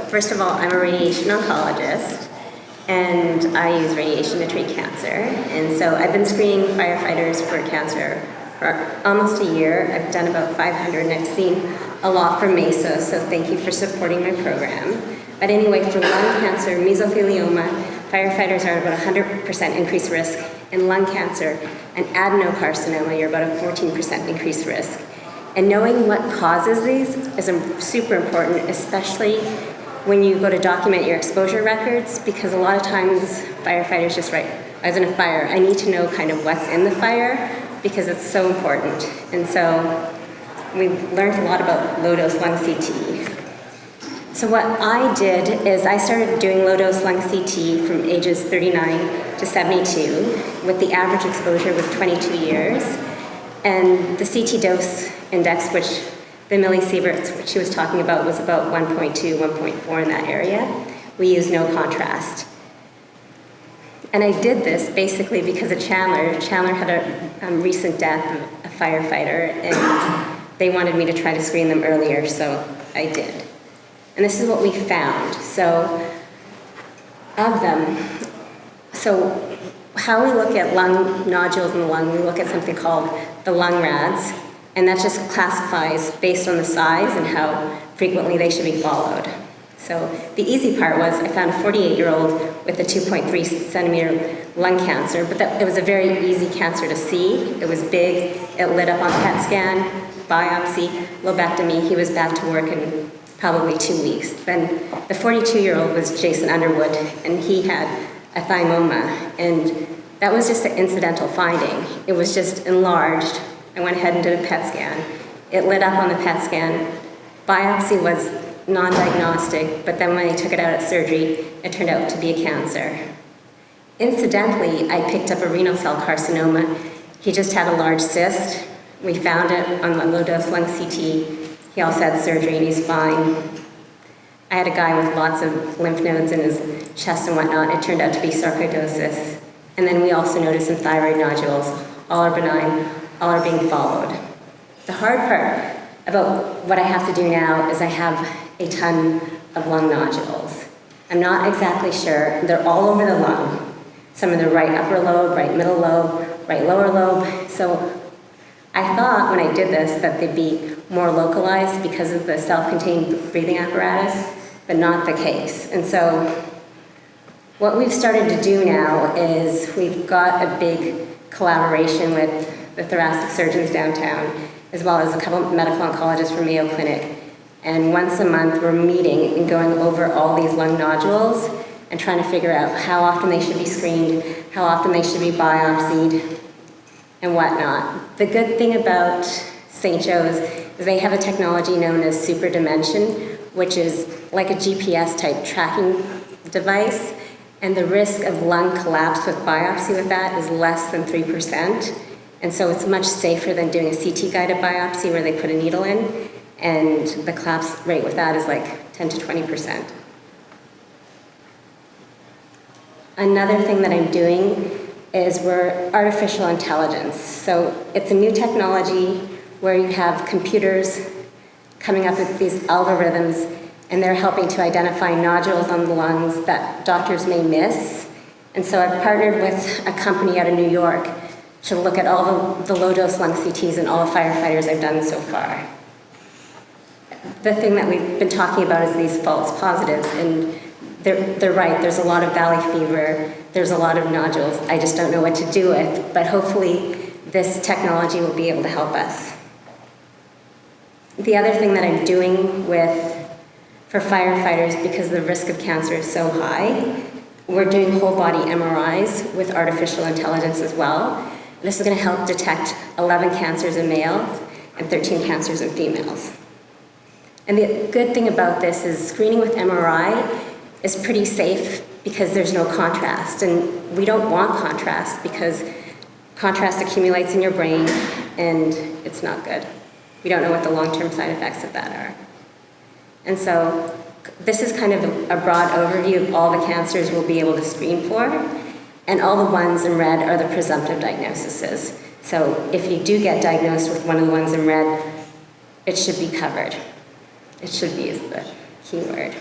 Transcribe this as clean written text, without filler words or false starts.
first of all, I'm a radiation oncologist, and I use radiation to treat cancer. And so I've been screening firefighters for cancer for almost a year. I've done about 500, and I've seen a lot from Mesa, so thank you for supporting my program. But anyway, for lung cancer, mesothelioma, firefighters are about 100% increased risk. In lung cancer and adenocarcinoma, you're about a 14% increased risk. And knowing what causes these is super important, especially when you go to document your exposure records, because a lot of times firefighters just write, I was in a fire. I need to know kind of what's in the fire because it's so important. And so we've learned a lot about low-dose lung CT. So what I did is I started doing low-dose lung CT from ages 39 to 72, with the average exposure was 22 years. And the CT dose index, which the millisieverts, which she was talking about, was about 1.2, 1.4 in that area. We used no contrast. And I did this basically because of Chandler. Chandler had a recent death of a firefighter, and they wanted me to try to screen them earlier, so I did. And this is what we found. So, of them, so how we look at lung nodules in the lung, we look at something called the lung RADS, and that just classifies based on the size and how frequently they should be followed. So the easy part was I found a 48-year-old with a 2.3 centimeter lung cancer, but it was a very easy cancer to see. It was big, it lit up on PET scan, biopsy, lobectomy. He was back to work in probably 2 weeks. Then the 42-year-old was Jason Underwood, and he had a thymoma, and that was just an incidental finding. It was just enlarged. I went ahead and did a PET scan. It lit up on the PET scan. Biopsy was non-diagnostic, but then when they took it out at surgery, it turned out to be a cancer. Incidentally, I picked up a renal cell carcinoma. He just had a large cyst. We found it on the low-dose lung CT. He also had surgery and he's fine. I had a guy with lots of lymph nodes in his chest and whatnot. It turned out to be sarcoidosis. And then we also noticed some thyroid nodules. All are benign, all are being followed. The hard part about what I have to do now is I have a ton of lung nodules. I'm not exactly sure. They're all over the lung. Some in the right upper lobe, right middle lobe, right lower lobe. So I thought when I did this that they'd be more localized because of the self-contained breathing apparatus, but not the case. And so what we've started to do now is we've got a big collaboration with the thoracic surgeons downtown, as well as a couple of medical oncologists from Mayo Clinic. And once a month we're meeting and going over all these lung nodules and trying to figure out how often they should be screened, how often they should be biopsied, and whatnot. The good thing about St. Joe's is they have a technology known as super dimension, which is like a GPS type tracking device, and the risk of lung collapse with biopsy with that is less than 3%. And so it's much safer than doing a CT guided biopsy where they put a needle in, and the collapse rate with that is like 10 to 20%. Another thing that I'm doing is we're artificial intelligence. So it's a new technology where you have computers coming up with these algorithms, and they're helping to identify nodules on the lungs that doctors may miss. And so I've partnered with a company out of New York to look at all the low-dose lung CTs and all the firefighters I've done so far. The thing that we've been talking about is these false positives, and they're right, there's a lot of valley fever, there's a lot of nodules. I just don't know what to do with, but hopefully this technology will be able to help us. The other thing that I'm doing for firefighters, because the risk of cancer is so high, we're doing whole body MRIs with artificial intelligence as well. This is going to help detect 11 cancers in males and 13 cancers in females. And the good thing about this is screening with MRI is pretty safe because there's no contrast. And we don't want contrast because contrast accumulates in your brain and it's not good. We don't know what the long-term side effects of that are. And so this is kind of a broad overview of all the cancers we'll be able to screen for. And all the ones in red are the presumptive diagnoses. So if you do get diagnosed with one of the ones in red, it should be covered. It should be is the key word.